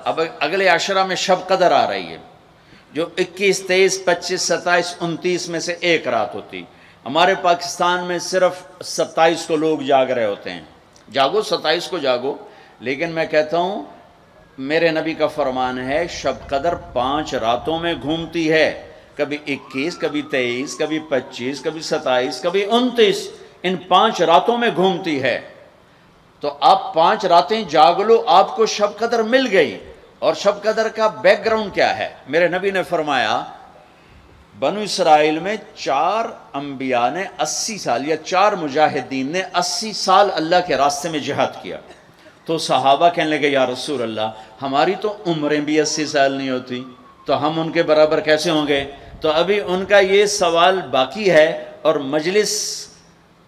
اب اگلے عشرہ میں شب قدر آ رہی ہے، جو 21، 23، 25، 27، 29 میں سے ایک رات ہوتی۔ ہمارے پاکستان میں صرف 27 کو لوگ جاگ رہے ہوتے ہیں۔ جاگو، 27 کو جاگو، لیکن میں کہتا ہوں میرے نبی کا فرمان ہے شب قدر 5 راتوں میں گھومتی ہے، کبھی 21، کبھی 23، کبھی 25، کبھی 27، کبھی 29، ان 5 راتوں میں گھومتی ہے۔ تو آپ 5 راتیں جاگ لو، آپ کو شب قدر مل گئی۔ اور شب قدر کا بیک گراؤنڈ کیا ہے؟ میرے نبی نے فرمایا بنو اسرائیل میں 4 انبیاء نے 80 سال، یا 4 مجاہدین نے 80 سال اللہ کے راستے میں جہاد کیا۔ تو صحابہ کہنے لگے یا رسول اللہ ہماری تو عمریں بھی 80 سال نہیں ہوتی، تو ہم ان کے برابر کیسے ہوں گے؟ تو ابھی ان کا یہ سوال باقی ہے اور مجلس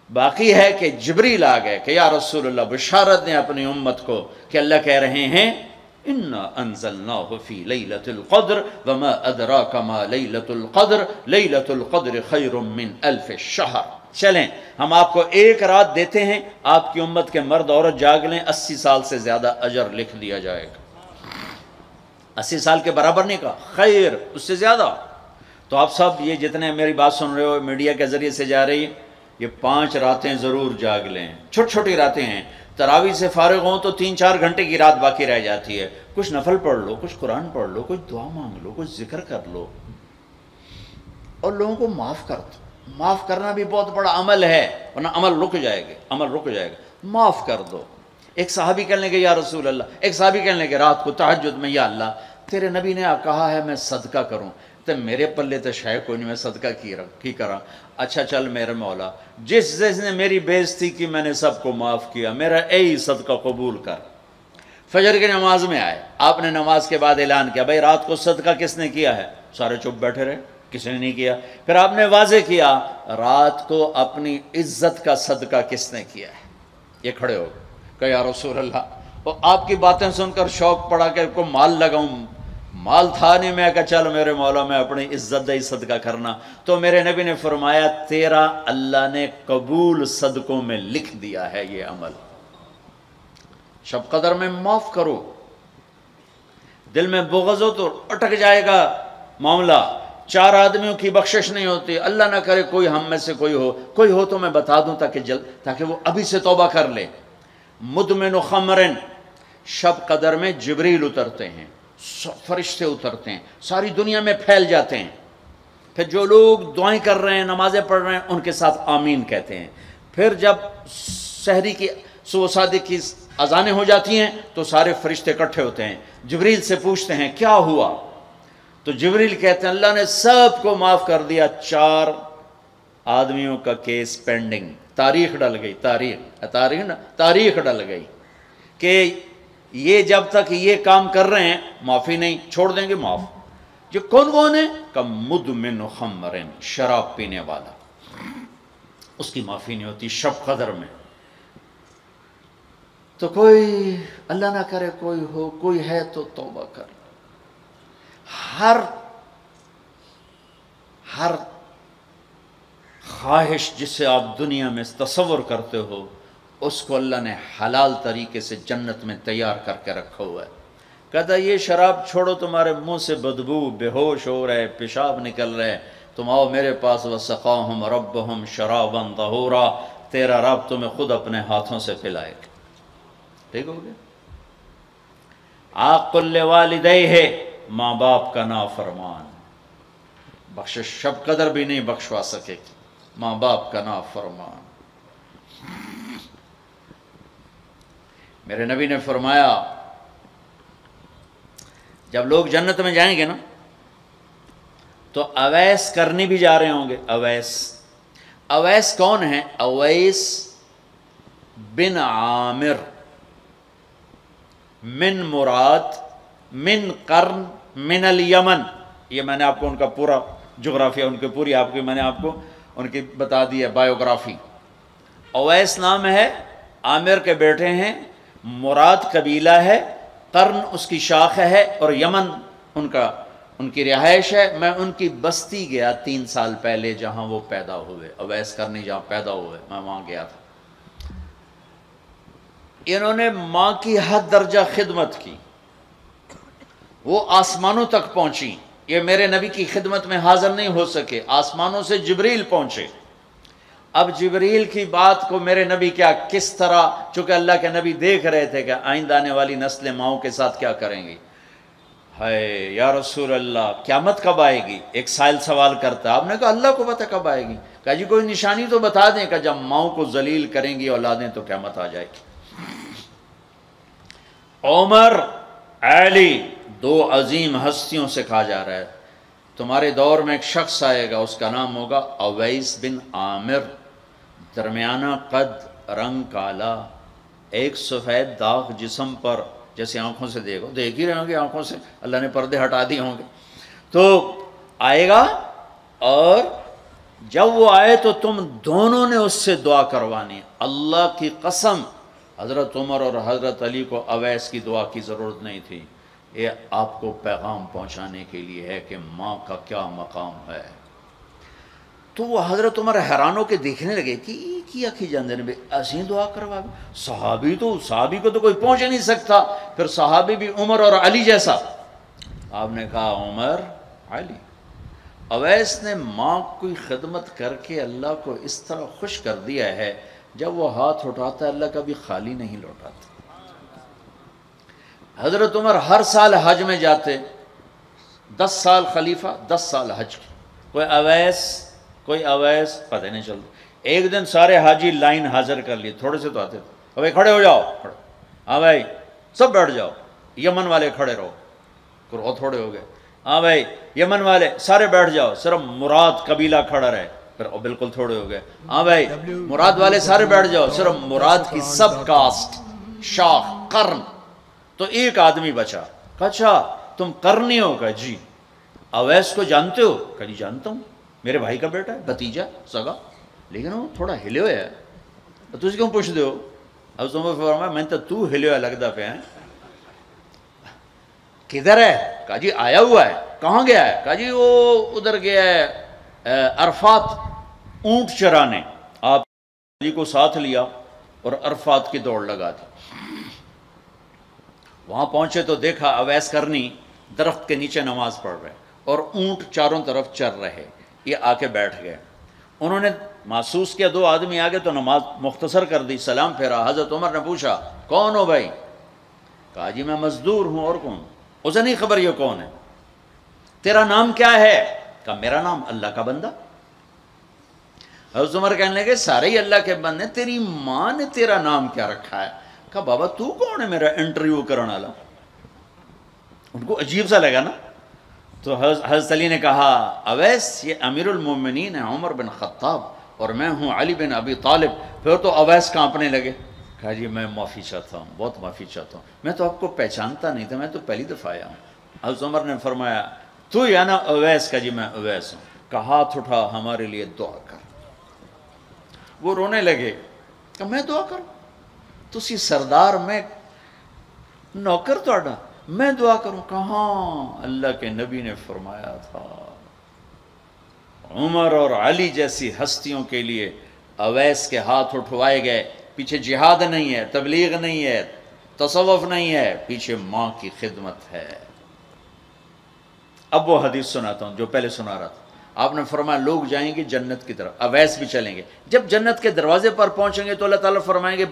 باقی ہے کہ جبریل آ گئے کہ یا رسول اللہ بشارت دیں اپنی امت کو کہ اللہ کہہ رہے ہیں اِنَّا أَنزَلْنَاهُ فِي لَيْلَةِ الْقَدْرِ وَمَا أَدْرَاكَ مَا لَيْلَةُ الْقَدْرِ لَيْلَةُ الْقَدْرِ خَيْرٌ مِّنْ أَلْفِ الشَّهْرِ۔ چلیں ہم آپ کو ایک رات دیتے ہیں، آپ کی امت کے مرد عورت جاگ لیں، 80 سال سے زیادہ اجر لکھ دیا جائے گا۔ 80 سال کے برابر نہیں کہا، خیر اس سے زیادہ۔ تو آپ سب یہ جتنے میری بات سن رہے ہو میڈیا کے ذریعے سے جا رہی، یہ 5 راتیں ضرور جاگ لیں، چھوٹی چھوٹی راتیں ہیں۔ تراویح سے فارغ ہوں تو 3-4 گھنٹے کی رات باقی رہ جاتی ہے، کچھ نفل پڑھ لو، کچھ قرآن پڑھ لو، کچھ دعا مانگ لو، کچھ ذکر کر لو، اور لوگوں کو معاف کر دو۔ معاف کرنا بھی بہت بڑا عمل ہے، ورنہ عمل رک جائے گا، عمل رک جائے گا۔ معاف کر دو۔ ایک صحابی کہنے لگے یا رسول اللہ، ایک صحابی کہنے لگے رات کو تہجد میں یا اللہ تیرے نبی نے کہا ہے میں صدقہ کروں، تو میرے پلے تو شاید کوئی نہیں، میں صدقہ کی کرا۔ اچھا چل میرے مولا، جس نے میری بے عزتی کی میں نے سب کو معاف کیا، میرا اے صدقہ قبول کر۔ فجر کی نماز میں آئے، آپ نے نماز کے بعد اعلان کیا بھائی رات کو صدقہ کس نے کیا ہے؟ سارے چپ بیٹھے رہے، کسی نے نہیں کیا۔ پھر آپ نے واضح کیا رات کو اپنی عزت کا صدقہ کس نے کیا ہے؟ یہ کھڑے ہو کہ یا رسول اللہ، اور آپ کی باتیں سن کر شوق پڑا کہ کو مال لگاؤں، مال تھا نہیں، میں کہا چل میرے مولا میں اپنی عزت دے صدقہ کرنا۔ تو میرے نبی نے فرمایا تیرا اللہ نے قبول صدقوں میں لکھ دیا ہے یہ عمل۔ شب قدر میں معاف کرو۔ دل میں بغض ہو تو اٹک جائے گا معاملہ۔ 4 آدمیوں کی بخشش نہیں ہوتی، اللہ نہ کرے کوئی ہم میں سے کوئی ہو تو میں بتا دوں تاکہ وہ ابھی سے توبہ کر لے۔ مدمن خمرن، شب قدر میں جبریل اترتے ہیں، فرشتے اترتے ہیں، ساری دنیا میں پھیل جاتے ہیں۔ پھر جو لوگ دعائیں کر رہے ہیں، نمازیں پڑھ رہے ہیں، ان کے ساتھ آمین کہتے ہیں۔ پھر جب سحری کی صبح صادق کی اذانیں ہو جاتی ہیں تو سارے فرشتے اکٹھے ہوتے ہیں، جبریل سے پوچھتے ہیں کیا ہوا؟ تو جبریل کہتے ہیں اللہ نے سب کو معاف کر دیا، 4 آدمیوں کا کیس پینڈنگ۔ تاریخ ڈل گئی، تاریخ ڈل گئی کہ یہ جب تک یہ کام کر رہے ہیں معافی نہیں، چھوڑ دیں گے معاف۔ جو کون ہے کہ مدمن خمرن، شراب پینے والا، اس کی معافی نہیں ہوتی شب قدر میں۔ تو کوئی اللہ نہ کرے کوئی ہے تو توبہ کر۔ ہر خواہش جسے آپ دنیا میں تصور کرتے ہو اس کو اللہ نے حلال طریقے سے جنت میں تیار کر کے رکھا ہوا ہے۔ کہتا یہ شراب چھوڑو، تمہارے منہ سے بدبو، بے ہوش ہو رہے، پیشاب نکل رہے، تم آؤ میرے پاس، وَسَقَاهُمْ رَبُّهُمْ شَرَابًا طَهُورًا، تیرا رب تمہیں خود اپنے ہاتھوں سے پلائے گا۔ ٹھیک ہو گیا؟ عَاقٌ لِوَالِدَيْهِ، ماں باپ کا نافرمان، بخشش شب قدر بھی نہیں بخشوا سکے گی، ماں باپ کا نافرمان۔ میرے نبی نے فرمایا جب لوگ جنت میں جائیں گے نا تو اویس کرنی بھی جا رہے ہوں گے۔ اویس کون ہیں؟ اویس بن عامر من مراد من قرن من الیمن، یہ میں نے آپ کو ان کا پورا جغرافیہ، ان کی پوری میں نے آپ کو ان کی بتا دی ہے بایوگرافی۔ اویس نام ہے، عامر کے بیٹے ہیں، مراد قبیلہ ہے، قرن اس کی شاخ ہے، اور یمن ان کی رہائش ہے۔ میں ان کی بستی گیا 3 سال پہلے جہاں وہ پیدا ہوئے، اویس کرنی جہاں پیدا ہوئے، میں وہاں گیا تھا۔ انہوں نے ماں کی حد درجہ خدمت کی، وہ آسمانوں تک پہنچی، یہ میرے نبی کی خدمت میں حاضر نہیں ہو سکے، آسمانوں سے جبریل پہنچے۔ اب جبریل کی بات کو میرے نبی کیا کس طرح، چونکہ اللہ کے نبی دیکھ رہے تھے کہ آئندہ آنے والی نسلیں ماؤں کے ساتھ کیا کریں گی۔ ہے یا رسول اللہ قیامت کب آئے گی؟ ایک سائل سوال کرتا، آپ نے کہا اللہ کو پتہ کب آئے گی۔ کہا جی کوئی نشانی تو بتا دیں کہ جب ماؤں کو ذلیل کریں گی اولادیں تو قیامت آ جائے گی۔ عمر، علی، دو عظیم ہستیوں سے کہا جا رہا ہے تمہارے دور میں ایک شخص آئے گا، اس کا نام ہوگا اویس بن عامر، درمیانہ قد، رنگ کالا، ایک سفید داغ جسم پر، جیسے آنکھوں سے دیکھ ہی رہے ہوں گے، آنکھوں سے اللہ نے پردے ہٹا دیے ہوں گے، تو آئے گا، اور جب وہ آئے تو تم دونوں نے اس سے دعا کروانی۔ اللہ کی قسم حضرت عمر اور حضرت علی کو اویس کی دعا کی ضرورت نہیں تھی، یہ آپ کو پیغام پہنچانے کے لیے ہے کہ ماں کا کیا مقام ہے۔ تو وہ حضرت عمر حیران ہو کے دیکھنے لگے کہ یہ کیا کی جاندے نے ایسی دعا کروا، صحابی کو تو کوئی پہنچ نہیں سکتا، پھر صحابی بھی عمر اور علی جیسا۔ آپ نے کہا عمر، علی۔ اویس نے ماں کی خدمت کر کے اللہ کو اس طرح خوش کر دیا ہے، جب وہ ہاتھ اٹھاتا ہے اللہ کبھی خالی نہیں لوٹاتا۔ حضرت عمر ہر سال حج میں جاتے، 10 سال خلیفہ، 10 سال حج کی، کوئی اویس پتہ نہیں چلتا۔ ایک دن سارے حاجی لائن حاضر کر لیے، تھوڑے سے تو آتے تھے، بھائی کھڑے ہو جاؤ، ہاں بھائی سب بیٹھ جاؤ، یمن والے کھڑے رہو، اور تھوڑے ہو گئے، ہاں بھائی یمن والے سارے بیٹھ جاؤ، صرف مراد قبیلہ کھڑا رہے، پھر بالکل تھوڑے ہو گئے، ہاں بھائی مراد والے سارے بیٹھ جاؤ، صرف مراد کی سب کاسٹ، شاخ، قرن، تو ایک آدمی بچا۔ اچھا تم قرنی ہو؟ کہا جی۔ اویس کو جانتے ہو؟ کہا جی جانتا ہوں، میرے بھائی کا بیٹا ہے، بھتیجا سگا، لیکن وہ تھوڑا ہلے ہوئے ہے، تجھے کیوں پوچھ دے ہو؟ اب تمہیں فرمایا میں تو ہلے ہوئے لگتا پہ ہیں، کدھر ہے؟ کہا جی آیا ہوا ہے۔ کہاں گیا ہے؟ کہا جی وہ ادھر گیا ہے عرفات اونٹ چرانے، آپ جی کو ساتھ لیا اور عرفات کی دوڑ لگا دی۔ وہاں پہنچے تو دیکھا اویس کرنی درخت کے نیچے نماز پڑھ رہے اور اونٹ چاروں طرف چر رہے، یہ آ کے بیٹھ گئے۔ انہوں نے محسوس کیا 2 آدمی آگے تو نماز مختصر کر دی، سلام پھیرا۔ حضرت عمر نے پوچھا کون ہو بھائی؟ کہا جی میں مزدور ہوں، اور کون؟ اسے نہیں خبر یہ کون ہے۔ تیرا نام کیا ہے؟ کہا میرا نام اللہ کا بندہ۔ حضرت عمر کہنے لگے سارے ہی اللہ کے بندے، تیری ماں نے تیرا نام کیا رکھا ہے؟ کہا بابا تو کون ہے میرا انٹرویو کرنے والا؟ ان کو عجیب سا لگا نا۔ تو حضرت علی نے کہا اویس یہ امیر المومنین ہے عمر بن خطاب، اور میں ہوں علی بن ابی طالب۔ پھر تو اویس کانپنے لگے، کہا جی میں معافی چاہتا ہوں، بہت معافی چاہتا ہوں، میں تو آپ کو پہچانتا نہیں تھا، میں تو پہلی دفعہ آیا ہوں۔ حضرت عمر نے فرمایا تو یا نا اویس؟ کا جی میں اویس ہوں۔ کہا ہاتھ اٹھا ہمارے لیے دعا کر۔ وہ رونے لگے، کہ میں دعا کروں؟ تسی سردار، میں نوکر توڑا، میں دعا کروں؟ کہاں، اللہ کے نبی نے فرمایا تھا عمر اور علی جیسی ہستیوں کے لیے اویس کے ہاتھ اٹھوائے گئے۔ پیچھے جہاد نہیں ہے، تبلیغ نہیں ہے، تصوف نہیں ہے، پیچھے ماں کی خدمت ہے۔ اب وہ حدیث سناتا ہوں جو پہلے سنا رہا تھا۔ آپ نے فرمایا لوگ جائیں گے جنت کی طرف، اویس بھی چلیں گے۔ جب جنت کے دروازے پر پہنچیں گے تو اللہ تعالیٰ فرمائیں گے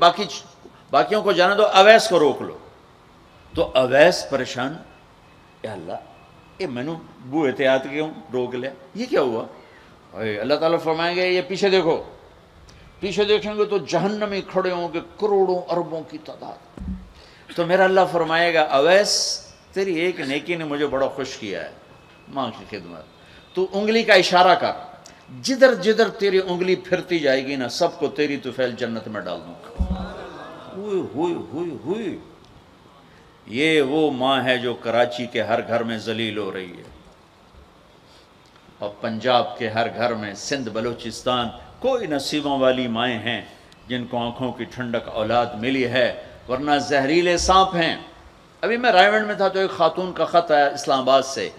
باقیوں کو جانے دو، اویس کو روک لو۔ تو اویس پریشان، یا اللہ میں نے بو احتیاط کیوں روک لیا، یہ کیا ہوا؟ اللہ تعالیٰ فرمائیں گے یہ پیچھے دیکھو، پیچھے دیکھیں گے تو جہنمی کھڑے ہوں گے کروڑوں اربوں کی تعداد۔ تو میرا اللہ فرمائے گا اویس تیری ایک نیکی نے مجھے بڑا خوش کیا ہے، ماں کی خدمت۔ تو انگلی کا اشارہ کر، جدھر جدھر تیری انگلی پھرتی جائے گی نا سب کو تیری طفیل جنت میں ڈال دوں گا۔ ہوئی ہوئی ہوئی ہوئی، یہ وہ ماں ہے جو کراچی کے ہر گھر میں ذلیل ہو رہی ہے، اور پنجاب کے ہر گھر میں، سندھ بلوچستان، کوئی نصیبوں والی مائیں ہیں جن کو آنکھوں کی ٹھنڈک اولاد ملی ہے، ورنہ زہریلے سانپ ہیں۔ ابھی میں رائے گنج میں تھا تو ایک خاتون کا خط آیا اسلام آباد سے،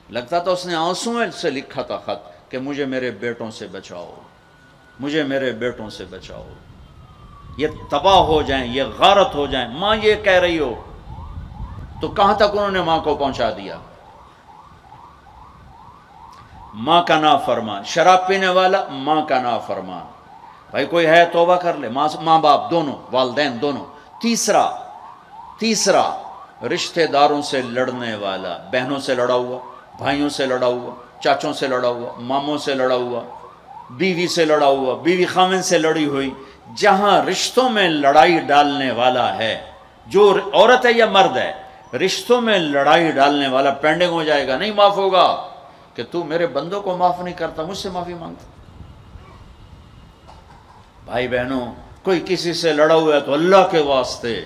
لگتا تھا اس نے آنسوں سے لکھا تھا خط کہ مجھے میرے بیٹوں سے بچاؤ، مجھے میرے بیٹوں سے بچاؤ، یہ تباہ ہو جائیں، یہ غارت ہو جائیں۔ ماں یہ کہہ رہی ہو تو کہاں تک انہوں نے ماں کو پہنچا دیا؟ ماں کا نافرمان، شراب پینے والا ماں کا نافرمان. بھائی کوئی ہے توبہ کر لے. ماں باپ دونوں، والدین دونوں. تیسرا رشتہ داروں سے لڑنے والا، بہنوں سے لڑا ہوا، بھائیوں سے لڑا ہوا، چاچوں سے لڑا ہوا، ماموں سے لڑا ہوا، بیوی سے لڑا ہوا، بیوی خامن سے لڑی ہوئی. جہاں رشتوں میں لڑائی ڈالنے والا ہے، جو عورت ہے یا مرد ہے، رشتوں میں لڑائی ڈالنے والا پینڈنگ ہو جائے گا، نہیں معاف ہوگا. کہ تو میرے بندوں کو معاف نہیں کرتا، مجھ سے معافی مانگتا. بھائی بہنوں، کوئی کسی سے لڑا ہوا ہے تو اللہ کے واسطے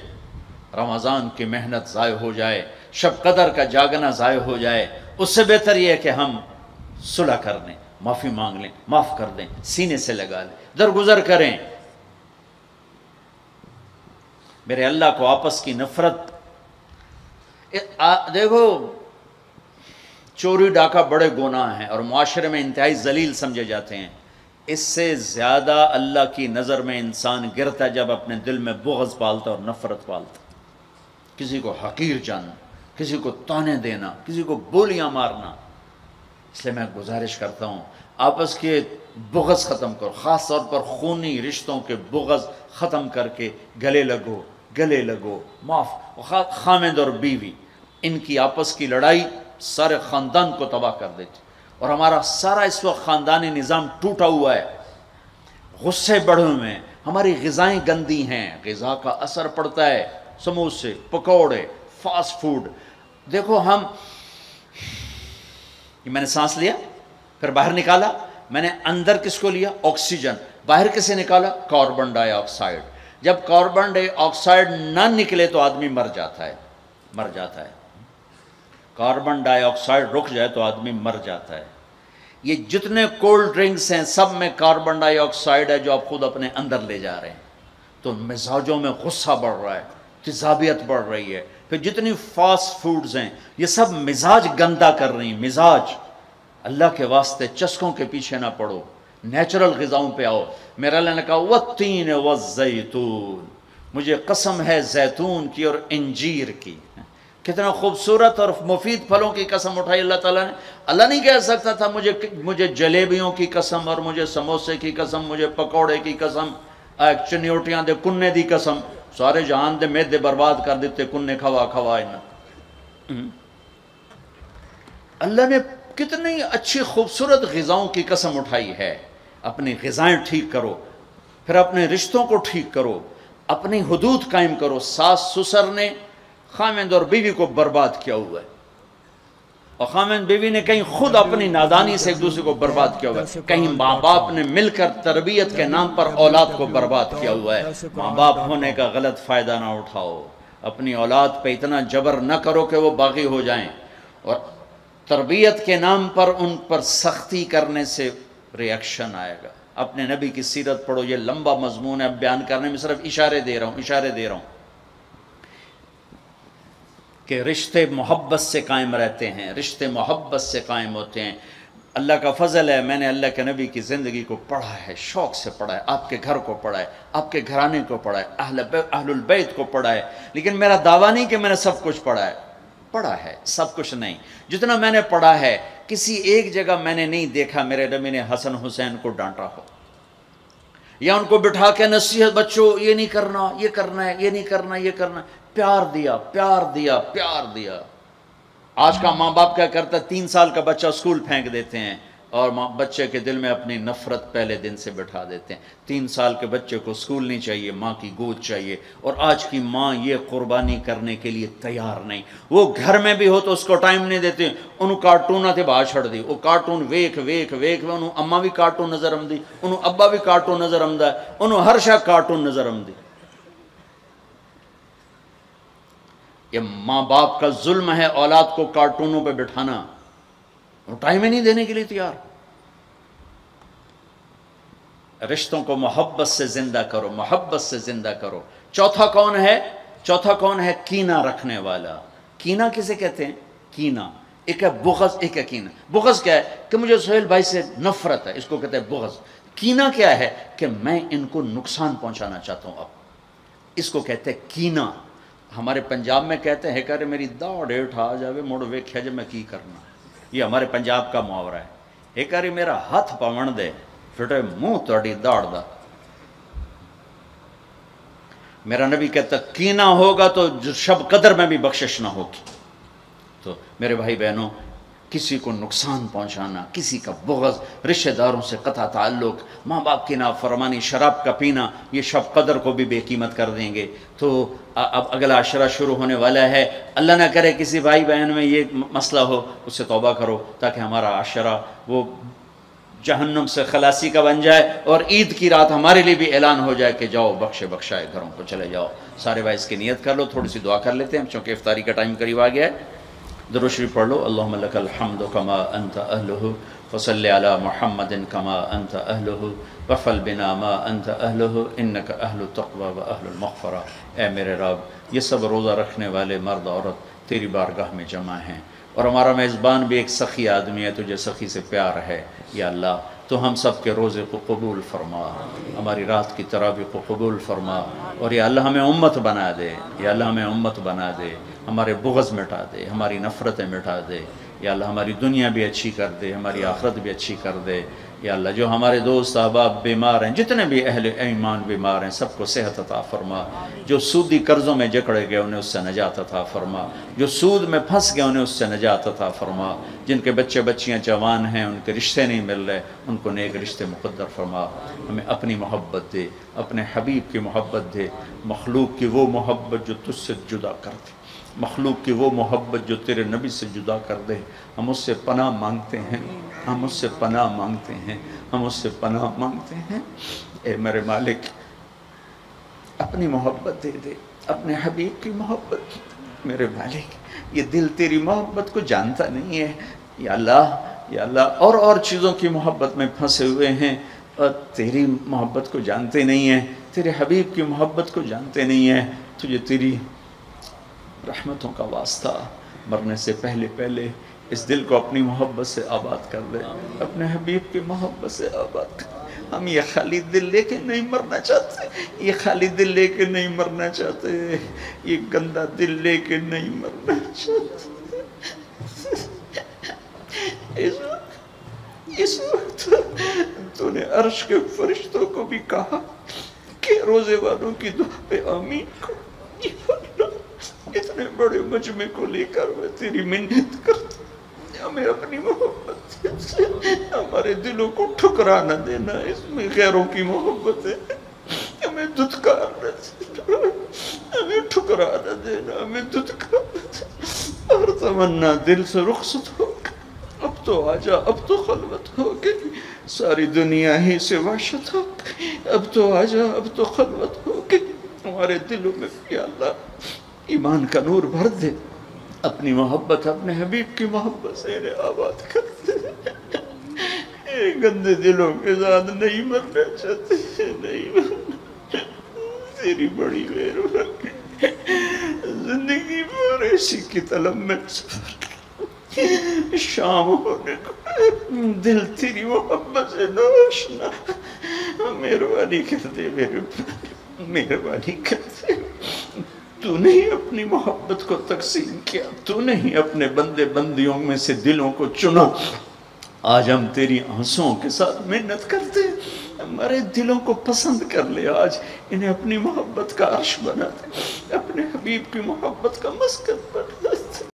رمضان کی محنت ضائع ہو جائے، شب قدر کا جاگنا ضائع ہو جائے، اس سے بہتر یہ ہے کہ ہم صلح کر لیں، معافی مانگ لیں، معاف کر دیں، سینے سے لگا لیں، درگزر کریں. میرے اللہ کو آپس کی نفرت. دیکھو، چوری ڈاکہ بڑے گناہ ہیں اور معاشرے میں انتہائی ذلیل سمجھے جاتے ہیں. اس سے زیادہ اللہ کی نظر میں انسان گرتا ہے جب اپنے دل میں بغض پالتا اور نفرت پالتا. کسی کو حقیر جاننا، کسی کو تانے دینا، کسی کو بولیاں مارنا. اس لیے میں گزارش کرتا ہوں آپس کے بغض ختم کرو، خاص طور پر خونی رشتوں کے بغض ختم کر کے گلے لگو، معاف. خامد اور بیوی، ان کی آپس کی لڑائی سارے خاندان کو تباہ کر دیتی. اور ہمارا سارا اس وقت خاندانی نظام ٹوٹا ہوا ہے، غصے بڑھے ہوئے ہیں، ہماری غذائیں گندی ہیں، غذا کا اثر پڑتا ہے. سموسے، پکوڑے، فاسٹ فوڈ. دیکھو یہ میں نے سانس لیا، پھر باہر نکالا، میں نے اندر کس کو لیا؟ آکسیجن. باہر کسے نکالا؟ کاربن ڈائی آکسائڈ. جب کاربن ڈائی آکسائڈ نہ نکلے تو آدمی مر جاتا ہے. کاربن ڈائی آکسائڈ رک جائے تو آدمی مر جاتا ہے. یہ جتنے کولڈ ڈرنکس ہیں سب میں کاربن ڈائی آکسائڈ ہے جو آپ خود اپنے اندر لے جا رہے ہیں. تو مزاجوں میں غصہ بڑھ رہا ہے، تیزابیت بڑھ رہی ہے. پھر جتنی فاسٹ فوڈز ہیں یہ سب مزاج گندا کر رہی ہیں. مزاج، اللہ کے واسطے چسکوں کے پیچھے نہ پڑو، نیچرل غذاؤں پہ آؤ. میرا اللہ نے کہا والتین والزیتون، مجھے قسم ہے زیتون کی اور انجیر کی. کتنا خوبصورت اور مفید پھلوں کی قسم اٹھائی اللہ تعالیٰ نے. اللہ نہیں کہہ سکتا تھا مجھے جلیبیوں کی قسم اور مجھے سموسے کی قسم، مجھے پکوڑے کی قسم، چنیوٹیاں دے کنے دی قسم. سارے جہان دے میدے برباد کر دیتے کنے کھوا. اللہ نے کتنی اچھی خوبصورت غذاؤں کی قسم اٹھائی ہے. اپنی غذائیں ٹھیک کرو، پھر اپنے رشتوں کو ٹھیک کرو، اپنی حدود قائم کرو. ساس سسر نے خامند اور بیوی کو برباد کیا ہوا ہے، اور خامند بیوی نے کہیں خود اپنی نادانی سے ایک دوسرے کو برباد کیا ہوا ہے، کہیں ماں باپ نے مل کر تربیت کے نام پر اولاد کو برباد کیا ہوا ہے. ماں باپ ہونے کا غلط فائدہ نہ اٹھاؤ، اپنی اولاد پہ اتنا جبر نہ کرو کہ وہ باغی ہو جائیں، اور تربیت کے نام پر ان پر سختی کرنے سے ریاکشن آئے گا. اپنے نبی کی سیرت پڑھو. یہ لمبا مضمون ہے، اب بیان کرنے میں صرف اشارے دے رہا ہوں کہ رشتے محبت سے قائم رہتے ہیں، رشتے محبت سے قائم ہوتے ہیں. اللہ کا فضل ہے، میں نے اللہ کے نبی کی زندگی کو پڑھا ہے، شوق سے پڑھا ہے، آپ کے گھر کو پڑھا ہے، آپ کے گھرانے کو پڑھا ہے، اہل البیت کو پڑھا ہے. لیکن میرا دعویٰ نہیں کہ میں نے سب کچھ پڑھا ہے، سب کچھ نہیں. جتنا میں نے پڑھا ہے کسی ایک جگہ میں نے نہیں دیکھا میرے نبی نے حسن حسین کو ڈانٹا ہو، یا ان کو بٹھا کے نصیحت، بچوں یہ نہیں کرنا، یہ کرنا ہے، یہ نہیں کرنا، یہ کرنا. پیار دیا. آج کا ماں باپ کیا کرتا ہے؟ 3 سال کا بچہ اسکول پھینک دیتے ہیں اور بچے کے دل میں اپنی نفرت پہلے دن سے بٹھا دیتے ہیں. 3 سال کے بچے کو اسکول نہیں چاہیے، ماں کی گود چاہیے. اور آج کی ماں یہ قربانی کرنے کے لیے تیار نہیں. وہ گھر میں بھی ہو تو اس کو ٹائم نہیں دیتے. انہوں کارٹون تھے باہر چھڑ دی، وہ کارٹون ویکھ انہوں اماں بھی کارٹون نظر آمدی، انہوں ابا بھی کارٹون نظر آمدہ ہے، انہوں ہر شاہ کارٹون نظر آمدی. یہ ماں باپ کا ظلم ہے اولاد کو کارٹونوں پہ بٹھانا. وہ ٹائم ہی نہیں دینے کے لیے تیار. رشتوں کو محبت سے زندہ کرو. چوتھا کون ہے؟ کینہ رکھنے والا. کینہ کسے کہتے ہیں؟ کینہ ایک ہے بغض، ایک ہے کینہ. بغض کیا ہے؟ کہ مجھے سہیل بھائی سے نفرت ہے، اس کو کہتے ہیں بغض. کینہ کیا ہے؟ کہ میں ان کو نقصان پہنچانا چاہتا ہوں. اب اس کو کہتے ہیں کینہ. ہمارے پنجاب میں کہتے ہیں کہ میری داڑ ہیٹھ آ جاوے مڑ ویکھیا جے میں کی کرنا. یہ ہمارے پنجاب کا محاورہ ہے. ایک باری میرا ہاتھ پاون دے پھٹے منہ تہاڈی داڑ دا. میرا نبی کہتا کینہ ہوگا تو شب قدر میں بھی بخشش نہ ہوگی. تو میرے بھائی بہنوں، کسی کو نقصان پہنچانا، کسی کا بغض، رشتہ داروں سے قطع تعلق، ماں باپ کی نافرمانی، شراب کا پینا، یہ شب قدر کو بھی بے قیمت کر دیں گے. تو اب اگلا عشرہ شروع ہونے والا ہے. اللہ نہ کرے کسی بھائی بہن میں یہ مسئلہ ہو، اس سے توبہ کرو تاکہ ہمارا عشرہ وہ جہنم سے خلاصی کا بن جائے، اور عید کی رات ہمارے لیے بھی اعلان ہو جائے کہ جاؤ بخشے بخشائے گھروں کو چلے جاؤ. سارے بھائی اس کی نیت کر لو. تھوڑی سی دعا کر لیتے ہیں چونکہ افطاری کا ٹائم قریب آ گیا ہے. درود شریف پڑھ لو. اللہم لک الحمد کما انت اہلہ فصلی علی محمد کما انت اہلہ وفل بنا ما انت اہلہ انک اہل التقوی و اہل المغفرہ. اے میرے رب، یہ سب روزہ رکھنے والے مرد عورت تیری بارگاہ میں جمع ہیں، اور ہمارا میزبان بھی ایک سخی آدمی ہے، تجھے سخی سے پیار ہے. یا اللہ تو ہم سب کے روزے کو قبول فرما، ہماری رات کی تراویح کو قبول فرما، اور یا اللہ ہمیں امت بنا دے. یا اللہ ہمیں امت بنا دے، ہمارے بغض مٹا دے، ہماری نفرتیں مٹا دے. یا اللہ ہماری دنیا بھی اچھی کر دے، ہماری آخرت بھی اچھی کر دے. یا اللہ جو ہمارے دوست احباب بیمار ہیں، جتنے بھی اہل ایمان بیمار ہیں، سب کو صحت عطا فرما. جو سودی قرضوں میں جکڑے گئے انہیں اس سے نجات عطا فرما. جو سود میں پھنس گئے انہیں اس سے نجات عطا فرما. جن کے بچے بچیاں جوان ہیں، ان کے رشتے نہیں مل رہے، ان کو نیک رشتے مقدر فرما. ہمیں اپنی محبت دے، اپنے حبیب کی محبت دے. مخلوق کی وہ محبت جو تجھ سے جدا کر دے، مخلوق کی وہ محبت جو تیرے نبی سے جدا کر دے. ہم اس سے پناہ مانگتے ہیں، ہم اس سے پناہ مانگتے ہیں، ہم اس سے پناہ مانگتے ہیں. اے میرے مالک، اپنی محبت دے دے، اپنے حبیب کی محبت. میرے مالک، یہ دل تیری محبت کو جانتا نہیں ہے. یا اللہ، یا اللہ، اور چیزوں کی محبت میں پھنسے ہوئے ہیں، اور تیری محبت کو جانتے نہیں ہیں، تیرے حبیب کی محبت کو جانتے نہیں ہیں. تجھے تیری رحمتوں کا واسطہ، مرنے سے پہلے پہلے اس دل کو اپنی محبت سے آباد کر دے، اپنے حبیب کی محبت سے آباد کر. ہم یہ خالی دل لے کے نہیں مرنا چاہتے، یہ خالی دل لے کے نہیں مرنا چاہتے، یہ گندا دل لے کے نہیں مرنا چاہتے. اس وقت تو نے عرش کے فرشتوں کو بھی کہا کہ روزے والوں کی دعا پہ آمین کو. اتنے بڑے مجمع کو لے کر میں تیری منت کرتا ہوں، ہمیں اپنی محبت سے ہمارے دلوں کو ٹھکرا نہ دینا. اس میں غیروں کی محبت ہے، ہمیں دھتکار نہ دینا، ہمیں ٹھکرا نہ دینا، ہمیں دھتکار نہ دینا. اور تمنا دل سے رخصت ہو گئی. اب تو آجا، اب تو خلوت ہو گئی، ساری دنیا ہی سے وحشت ہو گئی. اب تو آجا، اب تو خلوت ہو گئی. ہمارے دلوں میں یا اللہ ایمان کا نور بھر دے، اپنی محبت اپنے حبیب کی محبت سے انہیں آباد کر دے. اے گندے دلوں کے ساتھ نہیں مرنا چاہتے، نہیں مرنا. تیری بڑی مہربانی، زندگی بھر ایسی کی طلب میں شام ہونے کو دل تیری محبت سے نوشنا. مہربانی کر دے، مہربانی کر دے. تو نہیں اپنی محبت کو تقسیم کیا، تو نہیں اپنے بندے بندیوں میں سے دلوں کو چنا. آج ہم تیری آنسوؤں کے ساتھ محنت کرتے ہیں، ہمارے دلوں کو پسند کر لے. آج انہیں اپنی محبت کا عرش بنا دے، اپنے حبیب کی محبت کا مسکن بنا.